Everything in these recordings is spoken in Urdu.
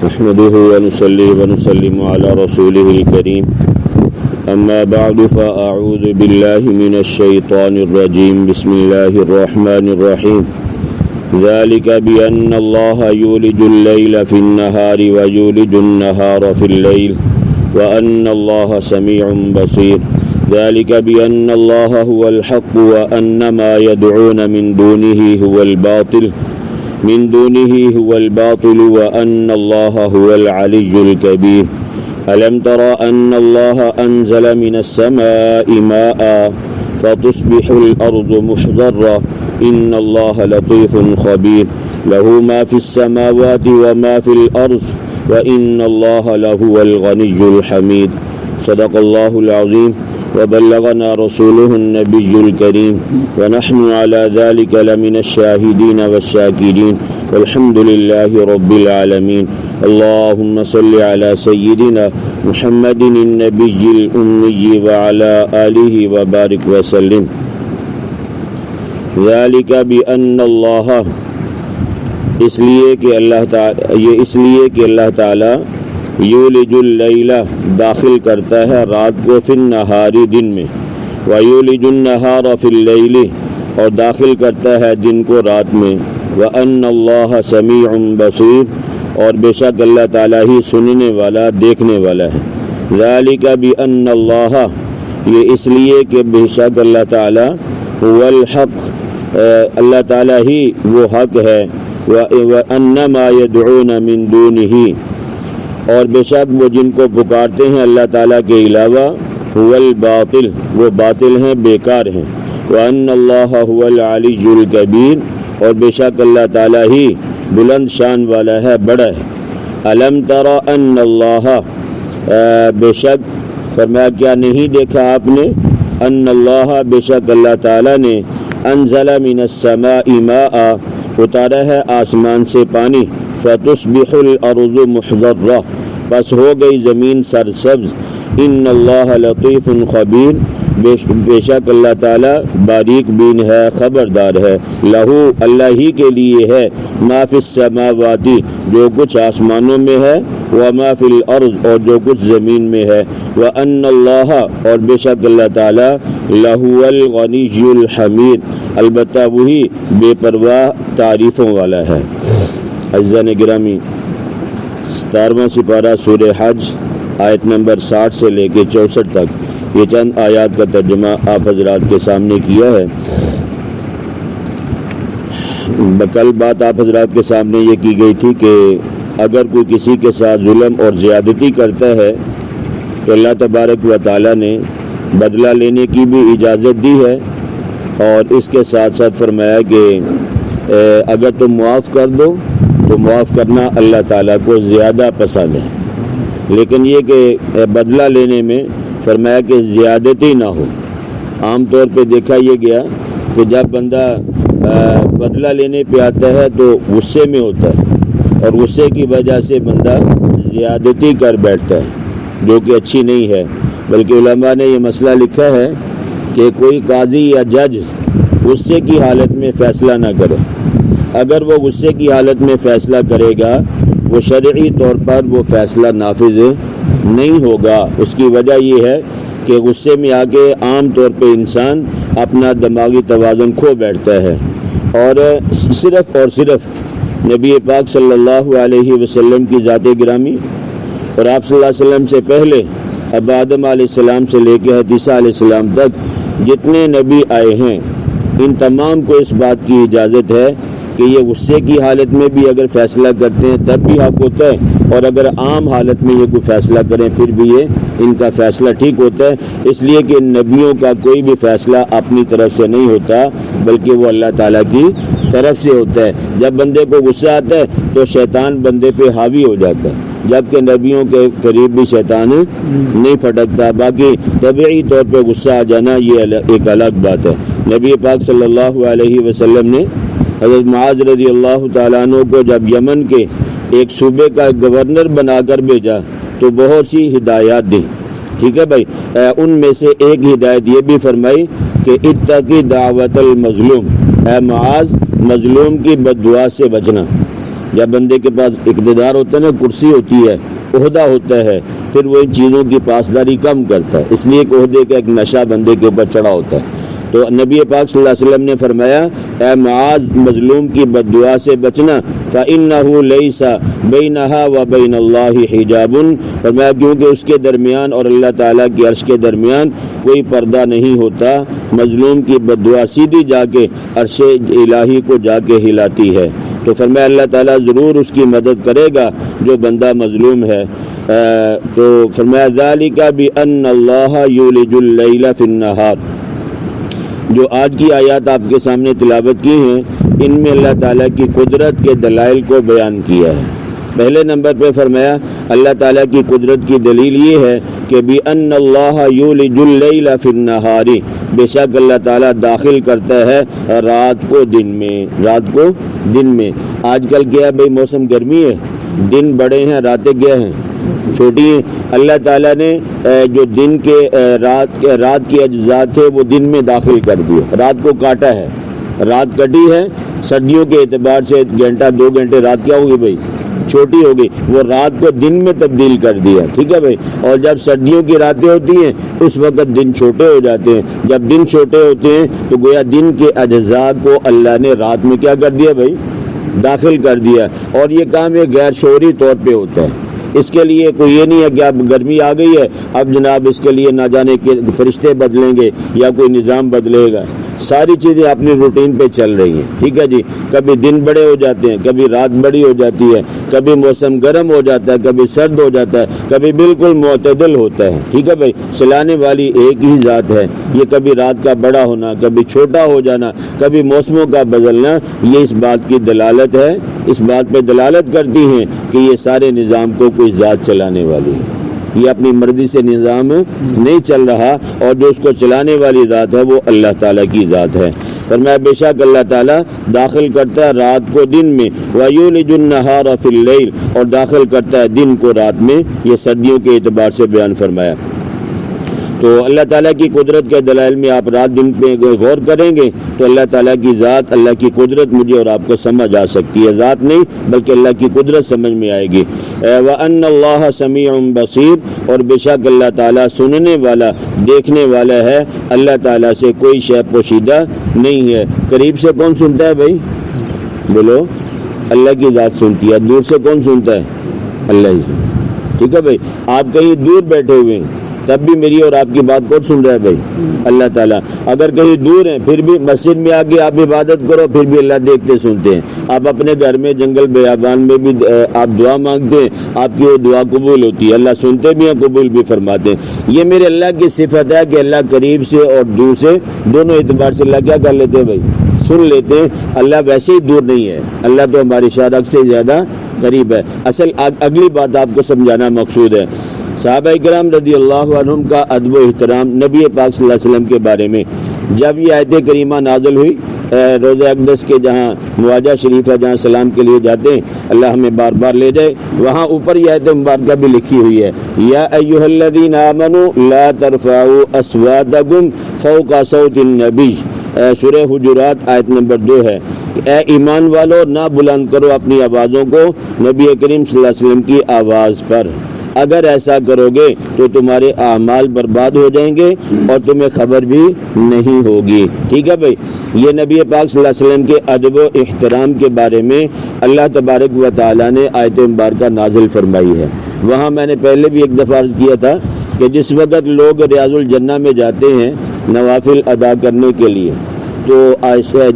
نحمده ونصلي ونسلم على رسوله الكريم أما بعد فأعوذ بالله من الشيطان الرجيم بسم الله الرحمن الرحيم ذلك بأن الله يولج الليل في النهار ويولج النهار في الليل وأن الله سميع بصير ذلك بأن الله هو الحق وأن ما يدعون من دونه هو الباطل وأن الله هو العلي الكبير ألم تر أن الله أنزل من السماء ماء فتصبح الأرض محضرة إن الله لطيف خبير له ما في السماوات وما في الأرض وإن الله لهو الغني الحميد صدق الله العظيم وبلغنا رسوله النبي الكريم ونحن على ذلك لمن الشاهدين والشاكرين والحمد لله رب العالمين اللهم صل على سيدنا محمد النبي الأمي وعلى آله وبارك وسلم ذلك بأن الله اس لیے کہ اللہ تعالی یولج اللیل داخل کرتا ہے رات کو فی النہار دن میں ویولج النہار فی اللیل اور داخل کرتا ہے دن کو رات میں وان اللہ سمیع بصیر اور بے شک اللہ تعالیٰ ہی سننے والا دیکھنے والا ہے ذالک بان اللہ یہ اس لیے کہ بے شک اللہ تعالیٰ هو الحق اللہ تعالیٰ ہی وہ حق ہے وان ما يدعون من دونه اور بے شک وہ جن کو پکارتے ہیں اللہ تعالیٰ کے علاوہ هو الباطل وہ باطل ہیں بیکار ہیں وان اللہ هو العلی الکبیر اور بے شک اللہ تعالیٰ ہی بلند شان والا ہے بڑا ہے الم تر ان اللہ بے شک فرمایا کیا نہیں دیکھا آپ نے ان اللہ بے شک اللہ تعالیٰ نے انزل من السماء ماء اتارا ہے آسمان سے پانی فتصبح الارض محضرہ پس ہو گئی زمین سرسبز ان اللہ لطیف خبیر بے شک اللہ تعالیٰ باریک بین ہے خبردار ہے لہو اللہ ہی کے لیے ہے ما فی السماوات جو کچھ آسمانوں میں ہے وما فی الارض اور جو کچھ زمین میں ہے وان اللہ اور بے شک اللہ تعالیٰ لہو الغنی الحمید البتہ وہی بے پرواہ تعریفوں والا ہے عزیزان گرامی 17واں سپارہ سورہ حج آیت نمبر 60 سے لے کے 64 تک یہ چند آیات کا ترجمہ آپ حضرات کے سامنے کیا ہے کل بات آپ حضرات کے سامنے یہ کی گئی تھی کہ اگر کوئی کسی کے ساتھ ظلم اور زیادتی کرتا ہے تو اللہ تبارک و تعالیٰ نے بدلہ لینے کی بھی اجازت دی ہے اور اس کے ساتھ ساتھ فرمایا کہ اگر تم معاف کر دو تو معاف کرنا اللہ تعالیٰ کو زیادہ پسند ہے لیکن یہ کہ بدلہ لینے میں فرمایا کہ زیادتی نہ ہو عام طور پہ دیکھا یہ گیا کہ جب بندہ بدلہ لینے پہ آتا ہے تو غصے میں ہوتا ہے اور غصے کی وجہ سے بندہ زیادتی کر بیٹھتا ہے جو کہ اچھی نہیں ہے بلکہ علماء نے یہ مسئلہ لکھا ہے کہ کوئی قاضی یا جج غصے کی حالت میں فیصلہ نہ کرے اگر وہ غصے کی حالت میں فیصلہ کرے گا وہ شرعی طور پر وہ فیصلہ نافذ نہیں ہوگا اس کی وجہ یہ ہے کہ غصے میں آ کے عام طور پہ انسان اپنا دماغی توازن کھو بیٹھتا ہے اور صرف نبی پاک صلی اللہ علیہ وسلم کی ذات گرامی اور آپ صلی اللہ علیہ وسلم سے پہلے اب آدم علیہ السلام سے لے کے عیسیٰ علیہ السلام تک جتنے نبی آئے ہیں ان تمام کو اس بات کی اجازت ہے کہ یہ غصے کی حالت میں بھی اگر فیصلہ کرتے ہیں تب بھی حق ہوتا ہے اور اگر عام حالت میں یہ کوئی فیصلہ کریں پھر بھی یہ ان کا فیصلہ ٹھیک ہوتا ہے اس لیے کہ نبیوں کا کوئی بھی فیصلہ اپنی طرف سے نہیں ہوتا بلکہ وہ اللہ تعالیٰ کی طرف سے ہوتا ہے جب بندے کو غصہ آتا ہے تو شیطان بندے پہ حاوی ہو جاتا ہے جبکہ نبیوں کے قریب بھی شیطان نہیں پھٹکتا باقی طبعی طور پہ غصہ آ جانا یہ ایک الگ بات ہے نبی پاک صلی اللہ علیہ وسلم نے حضرت معاذ رضی اللہ تعالیٰ عنہ کو جب یمن کے ایک صوبے کا گورنر بنا کر بھیجا تو بہت سی ہدایات دی ٹھیک ہے بھائی ان میں سے ایک ہدایت یہ بھی فرمائی کہ اتقی دعوت المظلوم، اے معاذ مظلوم کی بد دعا سے بچنا، جب بندے کے پاس اقتدار ہوتا ہے نا، کرسی ہوتی ہے، عہدہ ہوتا ہے، پھر وہ ان چیزوں کی پاسداری کم کرتا ہے، اس لیے کہ عہدے کا ایک نشہ بندے کے اوپر چڑھا ہوتا ہے۔ تو نبی پاک صلی اللہ علیہ وسلم نے فرمایا، اے معاذ، مظلوم کی بد دعا سے بچنا، فَإِنَّهُ لَيْسَ بَيْنَهَا وَبَيْنَ اللَّهِ حِجَابٌ، فرمایا کیونکہ اس کے درمیان اور اللہ تعالیٰ کی عرش کے درمیان کوئی پردہ نہیں ہوتا۔ مظلوم کی بد دعا سیدھی جا کے عرش الہی کو جا کے ہلاتی ہے۔ تو فرمایا اللہ تعالیٰ ضرور اس کی مدد کرے گا جو بندہ مظلوم ہے۔ تو فرمایا ذَلِكَ بِأَنَّ اللَّهَ يُولِجُ اللَّيْلَ فِي النَّهَارِ، جو آج کی آیات آپ کے سامنے تلاوت کی ہیں، ان میں اللہ تعالیٰ کی قدرت کے دلائل کو بیان کیا ہے۔ پہلے نمبر پہ فرمایا اللہ تعالیٰ کی قدرت کی دلیل یہ ہے کہ بِأَنَّ اللَّهَ يُولِجُ اللَّيْلَ فِي النَّهَارِ، بے شک اللہ تعالیٰ داخل کرتا ہے رات کو دن میں، رات کو دن میں۔ آج کل کیا ہے بھائی، موسم گرمی ہے، دن بڑے ہیں، راتیں کیا ہیں، چھوٹی ہیں۔ اللہ تعالیٰ نے جو دن کے رات کے اجزاء تھے وہ دن میں داخل کر دیے، رات کو کاٹا ہے، رات کٹی ہے، سردیوں کے اعتبار سے گھنٹہ 2 گھنٹے رات کیا ہوگی بھائی، چھوٹی ہوگی، وہ رات کو دن میں تبدیل کر دیا، ٹھیک ہے بھائی۔ اور جب سردیوں کی راتیں ہوتی ہیں اس وقت دن چھوٹے ہو جاتے ہیں، جب دن چھوٹے ہوتے ہیں تو گویا دن کے اجزاء کو اللہ نے رات میں کیا کر دیا بھائی، داخل کر دیا۔ اور یہ کام ایک غیر شعوری طور پہ ہوتا ہے، اس کے لیے کوئی یہ نہیں ہے کہ اب گرمی آ گئی ہے اب جناب اس کے لیے نہ جانے کے فرشتے بدلیں گے یا کوئی نظام بدلے گا، ساری چیزیں اپنی روٹین پہ چل رہی ہیں، ٹھیک ہے جی۔ کبھی دن بڑے ہو جاتے ہیں، کبھی رات بڑی ہو جاتی ہے، کبھی موسم گرم ہو جاتا ہے، کبھی سرد ہو جاتا ہے، کبھی بالکل معتدل ہوتا ہے، ٹھیک ہے بھائی۔ چلانے والی ایک ہی ذات ہے، یہ کبھی رات کا بڑا ہونا، کبھی چھوٹا ہو جانا، کبھی موسموں کا بدلنا، یہ اس بات کی دلالت ہے، اس بات پہ دلالت کرتی ہیں کہ یہ سارے نظام کو کوئی ذات چلانے والی ہے، یہ اپنی مرضی سے نظام نہیں چل رہا، اور جو اس کو چلانے والی ذات ہے وہ اللہ تعالیٰ کی ذات ہے۔ فرمایا بے شک اللہ تعالیٰ داخل کرتا ہے رات کو دن میں، وَيُولِجُ النَّهَارَ فِي اللَّيْلِ، اور داخل کرتا ہے دن کو رات میں، یہ سردیوں کے اعتبار سے بیان فرمایا۔ تو اللہ تعالیٰ کی قدرت کے دلائل میں آپ رات دن پہ غور کریں گے تو اللہ تعالیٰ کی ذات، اللہ کی قدرت مجھے اور آپ کو سمجھ آ سکتی ہے، ذات نہیں بلکہ اللہ کی قدرت سمجھ میں آئے گی۔ وَأَنَّ اللَّهَ سَمِيعٌ بَصِيرٌ، اور بے شک اللہ تعالیٰ سننے والا، دیکھنے والا ہے، اللہ تعالیٰ سے کوئی شے پوشیدہ نہیں ہے۔ قریب سے کون سنتا ہے بھائی، بولو، اللہ کی ذات سنتی ہے۔ دور سے کون سنتا ہے، اللہ ہی، ٹھیک ہے بھائی۔ آپ کہیں دور بیٹھے ہوئے ہیں تب بھی میری اور آپ کی بات کون سن رہا ہے بھائی، اللہ تعالیٰ۔ اگر کہیں دور ہیں پھر بھی مسجد میں آ کے آپ عبادت کرو پھر بھی اللہ دیکھتے سنتے ہیں۔ آپ اپنے گھر میں جنگل بیابان میں بھی آپ دعا مانگتے ہیں، آپ کی وہ دعا قبول ہوتی ہے، اللہ سنتے بھی ہیں، قبول بھی فرماتے ہیں۔ یہ میرے اللہ کی صفت ہے کہ اللہ قریب سے اور دور سے دونوں اعتبار سے اللہ کیا کر لیتے ہیں بھائی، سن لیتے ہیں۔ اللہ ویسے ہی دور نہیں ہے، اللہ تو ہماری شارک سے زیادہ قریب ہے۔ اصل اگلی بات آپ کو سمجھانا مقصود ہے، صحابہ کرام رضی اللہ عنہم کا ادب و احترام نبی پاک صلی اللہ علیہ وسلم کے بارے میں۔ جب یہ آیت کریمہ نازل ہوئی روضہ اقدس کے جہاں مواجہ شریف ہے، جہاں سلام کے لیے جاتے ہیں، اللہ ہمیں بار بار لے جائے، وہاں اوپر یہ آیت مبارکہ بھی لکھی ہوئی ہے، یا ایھا الذین آمنوا لا ترفعوا اصواتکم فوق صوت النبی، سورہ حجرات آیت نمبر 2 ہے۔ اے ایمان والو، نہ بلند کرو اپنی آوازوں کو نبی کریم صلی اللہ علیہ وسلم کی آواز پر، اگر ایسا کرو گے تو تمہارے اعمال برباد ہو جائیں گے اور تمہیں خبر بھی نہیں ہوگی، ٹھیک ہے بھائی۔ یہ نبی پاک صلی اللہ علیہ وسلم کے ادب و احترام کے بارے میں اللہ تبارک و تعالیٰ نے آیت مبارکہ نازل فرمائی ہے۔ وہاں میں نے پہلے بھی ایک دفعہ عرض کیا تھا کہ جس وقت لوگ ریاض الجنہ میں جاتے ہیں نوافل ادا کرنے کے لیے، تو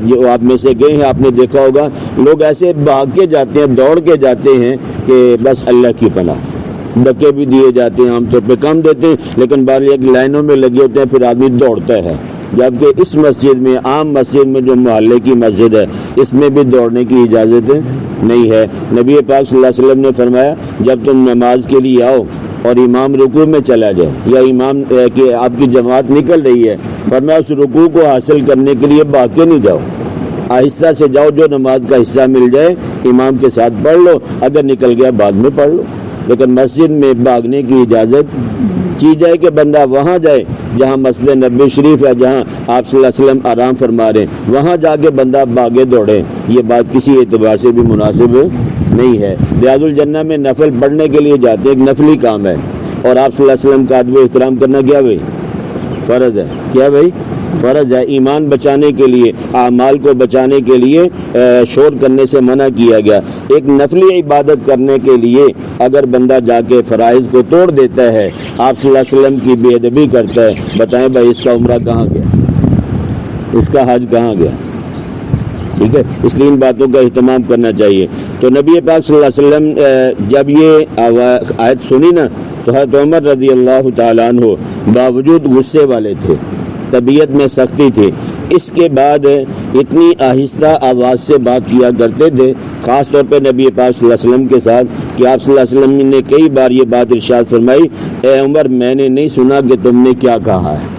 جو آپ میں سے گئے ہیں آپ نے دیکھا ہوگا لوگ ایسے بھاگ کے جاتے ہیں، دوڑ کے جاتے ہیں کہ بس اللہ کی پناہ۔ دھکے بھی دیے جاتے ہیں، عام طور پہ کم دیتے ہیں، لیکن بار ایک لائنوں میں لگے ہوتے ہیں، پھر آدمی دوڑتا ہے۔ جبکہ اس مسجد میں، عام مسجد میں جو محلے کی مسجد ہے، اس میں بھی دوڑنے کی اجازت نہیں ہے۔ نبی پاک صلی اللہ علیہ وسلم نے فرمایا جب تم نماز کے لیے آؤ اور امام رکوع میں چلا جائے یا امام کہ آپ کی جماعت نکل رہی ہے، فرمایا اس رکوع کو حاصل کرنے کے لیے بھاگ کے نہیں جاؤ، آہستہ سے جاؤ، جو نماز کا حصہ مل جائے امام کے ساتھ پڑھ لو، اگر نکل گیا بعد میں پڑھ لو۔ لیکن مسجد میں بھاگنے کی اجازت چی جائے کہ بندہ وہاں جائے جہاں مسجد نبوی شریف ہے، جہاں آپ صلی اللہ علیہ وسلم آرام فرما رہے ہیں، وہاں جا کے بندہ بھاگے دوڑے، یہ بات کسی اعتبار سے بھی مناسب نہیں ہے۔ ریاض الجنہ میں نفل پڑھنے کے لیے جاتے ہیں، ایک نفلی کام ہے، اور آپ صلی اللہ علیہ وسلم کا ادب و احترام کرنا کیا بھائی فرض ہے؟ کیا بھائی فرض ہے؟ ایمان بچانے کے لیے، اعمال کو بچانے کے لیے شور کرنے سے منع کیا گیا۔ ایک نفلی عبادت کرنے کے لیے اگر بندہ جا کے فرائض کو توڑ دیتا ہے، آپ صلی اللہ علیہ وسلم کی بے ادبی کرتا ہے، بتائیں بھائی اس کا عمرہ کہاں گیا، اس کا حج کہاں گیا؟ ٹھیک ہے، اس لیے ان باتوں کا اہتمام کرنا چاہیے۔ تو نبی پاک صلی اللہ علیہ وسلم جب یہ آیت سنی نا تو حضرت عمر رضی اللہ تعالیٰ عنہ باوجود غصے والے تھے، طبیعت میں سختی تھی، اس کے بعد اتنی آہستہ آواز سے بات کیا کرتے تھے، خاص طور پہ نبی پاک صلی اللہ علیہ وسلم کے ساتھ، کہ آپ صلی اللہ علیہ وسلم نے کئی بار یہ بات ارشاد فرمائی، اے عمر میں نے نہیں سنا کہ تم نے کیا کہا ہے۔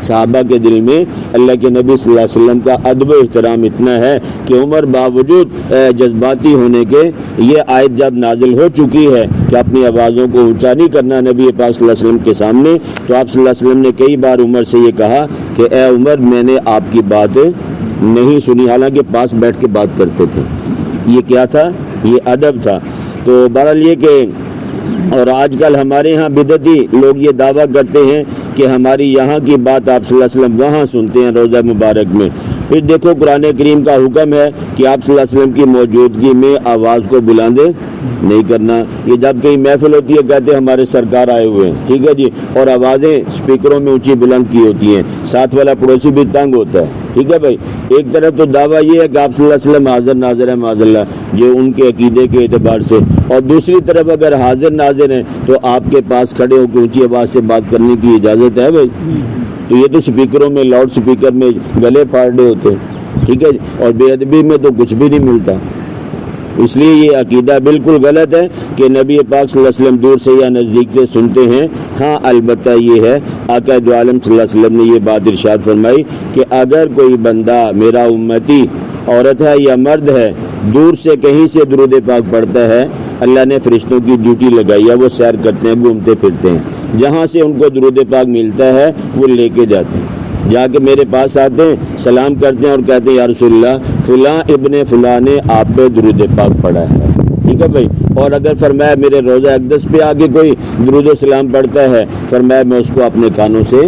صحابہ کے دل میں اللہ کے نبی صلی اللہ علیہ وسلم کا ادب و احترام اتنا ہے کہ عمر باوجود جذباتی ہونے کے، یہ آیت جب نازل ہو چکی ہے کہ اپنی آوازوں کو اونچا نہیں کرنا نبی پاک صلی اللہ علیہ وسلم کے سامنے، تو آپ صلی اللہ علیہ وسلم نے کئی بار عمر سے یہ کہا کہ اے عمر میں نے آپ کی بات نہیں سنی، حالانکہ پاس بیٹھ کے بات کرتے تھے۔ یہ کیا تھا؟ یہ ادب تھا۔ تو بہرحال یہ کہ اور آج کل ہمارے ہاں بدعتی لوگ یہ دعویٰ کرتے ہیں کہ ہماری یہاں کی بات آپ صلی اللہ علیہ وسلم وہاں سنتے ہیں روضہ مبارک میں۔ پھر دیکھو قرآن کریم کا حکم ہے کہ آپ صلی اللہ علیہ وسلم کی موجودگی میں آواز کو بلند نہیں کرنا۔ یہ جب کہیں محفل ہوتی ہے کہتے ہیں ہمارے سرکار آئے ہوئے ہیں، ٹھیک ہے جی، اور آوازیں اسپیکروں میں اونچی بلند کی ہوتی ہیں، ساتھ والا پڑوسی بھی تنگ ہوتا ہے، ٹھیک ہے بھائی۔ ایک طرف تو دعویٰ یہ ہے کہ آپ صلی اللہ علیہ وسلم حاضر ناظر ہے معاذ اللہ، جو ان کے عقیدے کے اعتبار سے، اور دوسری طرف اگر حاضر ناظر ہیں تو آپ کے پاس کھڑے ہو کے اونچی آواز سے بات کرنے کی اجازت ہے بھائی؟ تو یہ تو اسپیکروں میں، لاؤڈ اسپیکر میں گلے پھاڑ رہے ہوتے ہیں، ٹھیک ہے جی، اور بے ادبی میں تو کچھ بھی نہیں ملتا۔ اس لیے یہ عقیدہ بالکل غلط ہے کہ نبی پاک صلی اللہ علیہ وسلم دور سے یا نزدیک سے سنتے ہیں۔ ہاں البتہ یہ ہے آقا دو عالم صلی اللہ علیہ وسلم نے یہ بات ارشاد فرمائی کہ اگر کوئی بندہ میرا امتی عورت ہے یا مرد ہے دور سے کہیں سے درود پاک پڑھتا ہے، اللہ نے فرشتوں کی ڈیوٹی لگائی ہے، وہ سیر کرتے ہیں، گھومتے پھرتے ہیں، جہاں سے ان کو درود پاک ملتا ہے وہ لے کے جاتے ہیں، جا کے میرے پاس آتے ہیں، سلام کرتے ہیں اور کہتے ہیں یا رسول اللہ فلاں ابن فلاں نے آپ پہ درود پاک پڑھا ہے، ٹھیک ہے بھائی۔ اور اگر فرمایا میرے روضہ اقدس پہ آگے کوئی درود و سلام پڑھتا ہے، فرمایا میں اس کو اپنے کانوں سے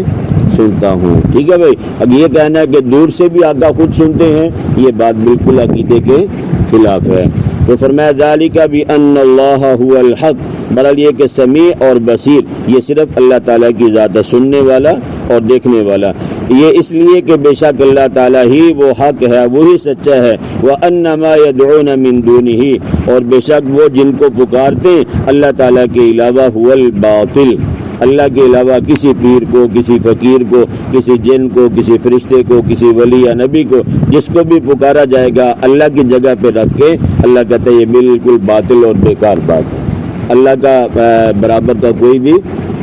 سنتا ہوں، ٹھیک ہے بھائی۔ اب یہ کہنا ہے کہ دور سے بھی آقا خود سنتے ہیں، یہ بات بالکل عقیدے کے خلاف ہے۔ تو فرمایا ذالک بان اللہ هو الحق، بہرحال یہ کہ سمیع اور بصیر یہ صرف اللہ تعالیٰ کی ذات ہے، سننے والا اور دیکھنے والا۔ یہ اس لیے کہ بے شک اللہ تعالیٰ ہی وہ حق ہے، وہی سچا ہے، وَأَنَّ مَا يَدْعُونَ مِن دُونِهِ، اور بے شک وہ جن کو پکارتے اللہ تعالیٰ کے علاوہ هُوَ الْبَاطِلُ، اللہ کے علاوہ کسی پیر کو، کسی فقیر کو، کسی جن کو، کسی فرشتے کو، کسی ولی یا نبی کو، جس کو بھی پکارا جائے گا اللہ کی جگہ پہ رکھ کے، اللہ کہتا ہے یہ بالکل باطل اور بیکار بات ہے، اللہ کا برابر کا کوئی بھی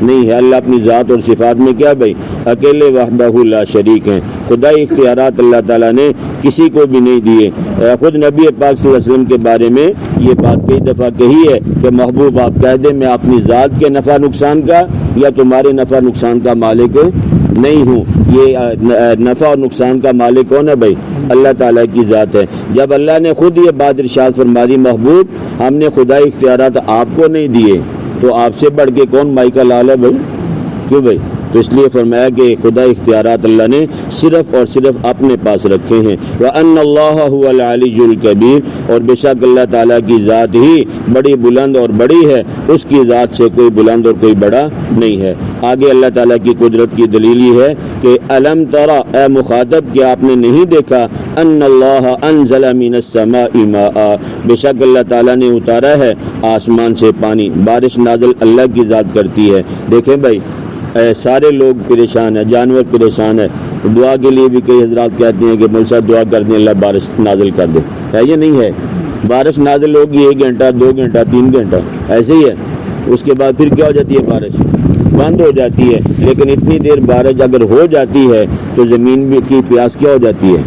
نہیں ہے۔ اللہ اپنی ذات اور صفات میں کیا بھائی اکیلے وحدہ لا شریک ہیں، خدائی اختیارات اللہ تعالیٰ نے کسی کو بھی نہیں دیے۔ خود نبی پاک صلی اللہ علیہ وسلم کے بارے میں یہ بات کئی دفعہ کہی ہے کہ محبوب آپ کہہ دیں میں اپنی ذات کے نفع نقصان کا یا تمہارے نفع نقصان کا مالک نہیں ہوں۔ یہ نفع اور نقصان کا مالک کون ہے بھائی؟ اللہ تعالیٰ کی ذات ہے۔ جب اللہ نے خود یہ بات ارشاد فرما دی محبوب ہم نے خدائی اختیارات آپ کو نہیں دیے تو آپ سے بڑھ کے کون مائی کا لال ہے بھائی؟ کیوں بھائی؟ تو اس لیے فرمایا کہ خدا اختیارات اللہ نے صرف اور صرف اپنے پاس رکھے ہیں۔ وَأَنَّ اللَّهَ هُوَ الْعَلِيُّ الْكَبِيرُ، اور بے شک اللہ تعالیٰ کی ذات ہی بڑی بلند اور بڑی ہے، اس کی ذات سے کوئی بلند اور کوئی بڑا نہیں ہے۔ آگے اللہ تعالیٰ کی قدرت کی دلیل یہ ہے کہ أَلَمْ تَرَ، اے مخاطب کیا آپ نے نہیں دیکھا، أَنَّ اللَّهَ أَنزَلَ مِنَ السَّمَاءِ مَاءً، بے شک اللہ تعالیٰ نے اتارا ہے آسمان سے پانی، بارش نازل اللہ کی ذات کرتی ہے۔ دیکھیں بھائی سارے لوگ پریشان ہیں، جانور پریشان ہے، دعا کے لیے بھی کئی حضرات کہتے ہیں کہ مول صاحب دعا کر دیں اللہ بارش نازل کر دے، ہے یہ نہیں ہے؟ بارش نازل ہوگی 1 گھنٹہ 2 گھنٹہ 3 گھنٹہ ایسے ہی ہے، اس کے بعد پھر کیا ہو جاتی ہے بارش بند ہو جاتی ہے، لیکن اتنی دیر بارش اگر ہو جاتی ہے تو زمین کی پیاس کیا ہو جاتی ہے؟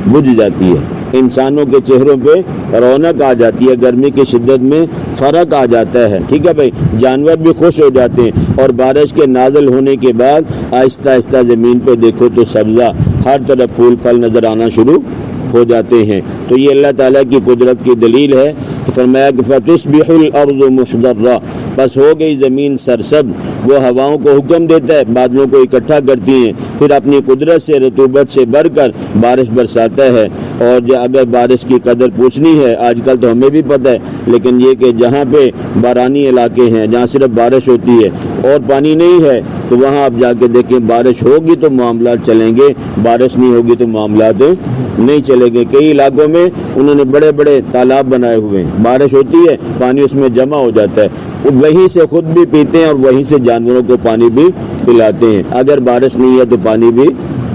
بجھ جاتی ہے، انسانوں کے چہروں پہ رونق آ جاتی ہے، گرمی کی شدت میں فرق آ جاتا ہے، ٹھیک ہے بھائی، جانور بھی خوش ہو جاتے ہیں، اور بارش کے نازل ہونے کے بعد آہستہ آہستہ زمین پہ دیکھو تو سبزہ ہر طرف پھول پھل نظر آنا شروع ہو جاتے ہیں۔ تو یہ اللہ تعالیٰ کی قدرت کی دلیل ہے کہ فرمایا کہ فَتُصْبِحُ الْأَرْضُ مُخْضَرَّةً، بس ہو گئی زمین سرسبز، وہ ہواؤں کو حکم دیتا ہے، بادلوں کو اکٹھا کرتی ہیں، پھر اپنی قدرت سے رطوبت سے بڑھ کر بارش برساتا ہے۔ اور اگر بارش کی قدر پوچھنی ہے، آج کل تو ہمیں بھی پتہ ہے، لیکن یہ کہ جہاں پہ بارانی علاقے ہیں، جہاں صرف بارش ہوتی ہے اور پانی نہیں ہے، تو وہاں آپ جا کے دیکھیں بارش ہوگی تو معاملات چلیں گے، بارش نہیں ہوگی تو معاملات نہیں چلیں گے۔ کئی علاقوں میں انہوں نے بڑے بڑے تالاب بنائے ہوئے ہیں، بارش ہوتی ہے پانی اس میں جمع ہو جاتا ہے، وہیں سے خود بھی پیتے ہیں اور وہیں سے جانوروں کو پانی بھی پلاتے ہیں۔ اگر بارش نہیں ہے تو پانی بھی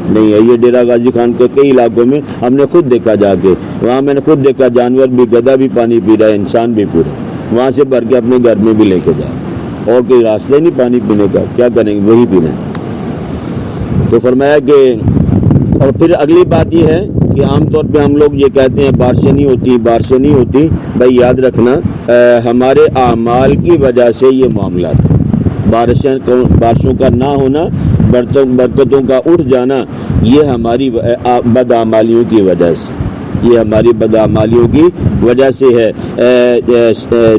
نہیں ہے۔ یہ ڈیرہ غازی خان کے کئی علاقوں میں ہم نے خود دیکھا، جا کے وہاں میں نے خود دیکھا، جانور بھی، گدھا بھی پانی پی رہا ہے، انسان بھی پورا وہاں سے بھر کے اپنے گھر میں بھی لے کے جائے، اور کوئی راستہ نہیں پانی پینے کا، کیا کریں گے، وہی پینا ہے۔ تو فرمایا کہ اور پھر اگلی بات یہ ہے کہ عام طور پہ ہم لوگ یہ کہتے ہیں بارشیں نہیں ہوتی، بارشیں نہیں ہوتی، بھائی یاد رکھنا ہمارے اعمال کی وجہ سے یہ معاملات ہیں۔ بارشوں کا نہ ہونا، برکتوں کا اٹھ جانا، یہ ہماری بدعمالیوں کی وجہ سے، یہ ہماری بدعمالیوں کی وجہ سے ہے۔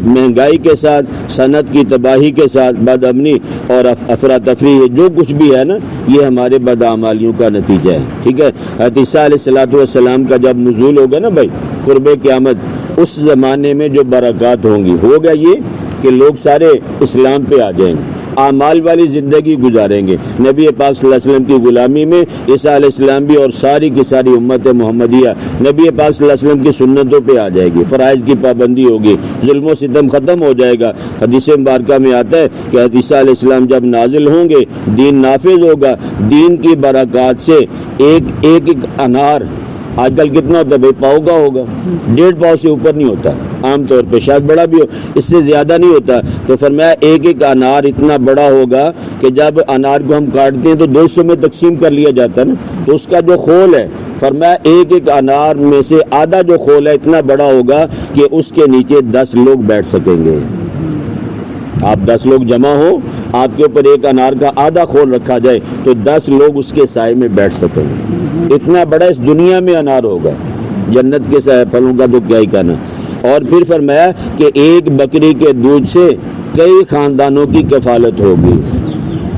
مہنگائی کے ساتھ، صنعت کی تباہی کے ساتھ، بد امنی اور افراتفری، جو کچھ بھی ہے نا، یہ ہمارے بدعمالیوں کا نتیجہ ہے، ٹھیک ہے۔ حضرت عیسیٰ علیہ السلام کا جب نزول ہوگا نا بھائی، قرب قیامت، اس زمانے میں جو برکات ہوں گی، ہوگا یہ کہ لوگ سارے اسلام پہ آ جائیں گے، اعمال والی زندگی گزاریں گے، نبی پاک صلی اللہ علیہ وسلم کی غلامی میں عیسیٰ علیہ السلام بھی اور ساری کی ساری امت محمدیہ نبی پاک صلی اللہ علیہ وسلم کی سنتوں پہ آ جائے گی، فرائض کی پابندی ہوگی، ظلم و ستم ختم ہو جائے گا۔ حدیث مبارکہ میں آتا ہے کہ حضرت عیسیٰ علیہ السلام جب نازل ہوں گے، دین نافذ ہوگا، دین کی برکات سے ایک انار، آج کل کتنا ہوتا ہے بھائی، پاؤ کا ہوگا، 1.5 پاؤ سے اوپر نہیں ہوتا عام طور پہ، شاید بڑا بھی ہو، اس سے زیادہ نہیں ہوتا۔ تو فرمایا ایک انار اتنا بڑا ہوگا کہ جب انار کو ہم کاٹتے ہیں تو 200 میں تقسیم کر لیا جاتا ہے نا، تو اس کا جو خول ہے، فرمایا ایک انار میں سے آدھا جو خول ہے اتنا بڑا ہوگا کہ اس کے نیچے 10 لوگ بیٹھ سکیں گے۔ آپ 10 لوگ جمع ہو، آپ کے اوپر ایک انار کا آدھا خول رکھا جائے تو 10 لوگ اس کے سائے میں بیٹھ سکیں گے، اتنا بڑا اس دنیا میں انار ہوگا، جنت کے پھلوں کا تو کیا ہی کہنا۔ اور پھر فرمایا کہ ایک بکری کے دودھ سے کئی خاندانوں کی کفالت ہوگی،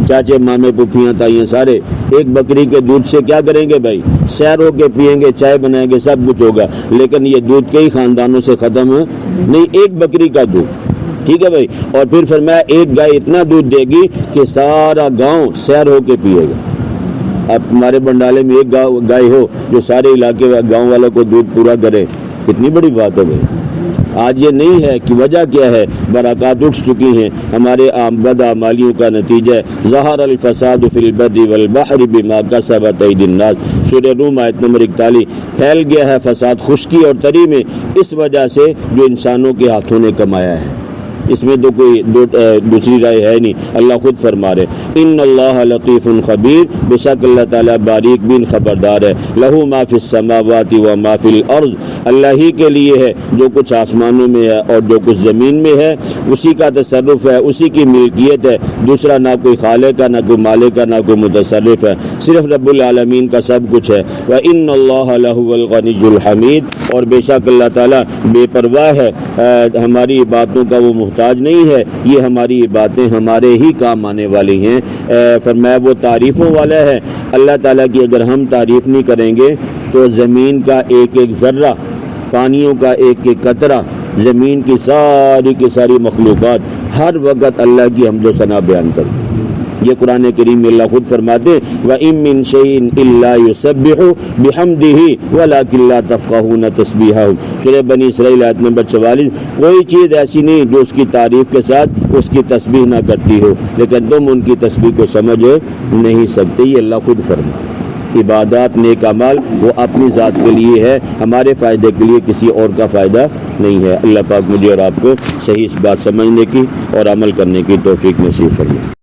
چاچے مامے پھوپھیاں تائیاں سارے ایک بکری کے دودھ سے کیا کریں گے بھائی، سیر ہو کے پیئیں گے، چائے بنائیں گے، سب کچھ ہوگا، لیکن یہ دودھ کئی خاندانوں سے ختم نہیں، ایک بکری کا دودھ، ٹھیک ہے بھائی۔ اور پھر فرمایا ایک گائے اتنا دودھ دے گی کہ سارا گاؤں سیر ہو کے پیے گا۔ اب تمہارے بنڈالے میں ایک گائے ہو جو سارے علاقے گاؤں والوں کو دودھ پورا کرے، کتنی بڑی بات ہے بھائی۔ آج یہ نہیں ہے کہ وجہ کیا ہے، برکات اٹھ چکی ہیں، ہمارے بدعمالیوں کا نتیجہ ہے۔ ظہر الفساد فی البر والبحر بما کسبت ایدی الناس، سورہ روم آیت نمبر 41۔ پھیل گیا ہے فساد خشکی اور تری میں، اس وجہ سے جو انسانوں کے ہاتھوں نے کمایا ہے، اس میں تو کوئی دوسری رائے ہے نہیں، اللہ خود فرما رہے ان اللہ لطیف خبیر، بے شک اللہ تعالیٰ باریک بین خبردار ہے۔ لہو ما فی السماوات و ما فی الارض، اللہ ہی کے لیے ہے جو کچھ آسمانوں میں ہے اور جو کچھ زمین میں ہے، اسی کا تصرف ہے، اسی کی ملکیت ہے، دوسرا نہ کوئی خالق ہے، نہ کوئی مالک ہے، نہ کوئی متصرف ہے، صرف رب العالمین کا سب کچھ ہے۔ وَإِنَّ اللَّهَ لَهُوَ الْغَنِيُّ الْحَمِيدُ، اور بے شک اللہ تعالیٰ بے پرواہ ہے، ہماری باتوں کا وہ محتاج نہیں ہے، یہ ہماری باتیں ہمارے ہی کام آنے والی ہیں۔ فرمایا وہ تعریفوں والا ہے، اللہ تعالیٰ کی اگر ہم تعریف نہیں کریں گے تو زمین کا ایک ایک ذرہ، پانیوں کا ایک ایک قطرہ، زمین کی ساری مخلوقات ہر وقت اللہ کی حمد و ثنا بیان کرتی ہیں۔ یہ قرآن کریم میں اللہ خود فرماتے ہیں وَإِن مِّن شَيْءٍ إِلَّا يُسَبِّحُ بِحَمْدِهِ وَلَٰكِن لَّا تَفْقَهُونَ تَسْبِيحَهُ، سورہ بنی اسرائیل آیت نمبر 44۔ کوئی چیز ایسی نہیں جو اس کی تعریف کے ساتھ اس کی تسبیح نہ کرتی ہو، لیکن تم ان کی تسبیح کو سمجھ نہیں سکتے، یہ اللہ خود فرماتے۔ عبادات، نیک اعمال وہ اپنی ذات کے لیے ہے، ہمارے فائدے کے لیے کسی اور کا فائدہ نہیں ہے۔ اللہ پاک مجھے اور آپ کو صحیح اس بات سمجھنے کی اور عمل کرنے کی توفیق نصیب فرمائے۔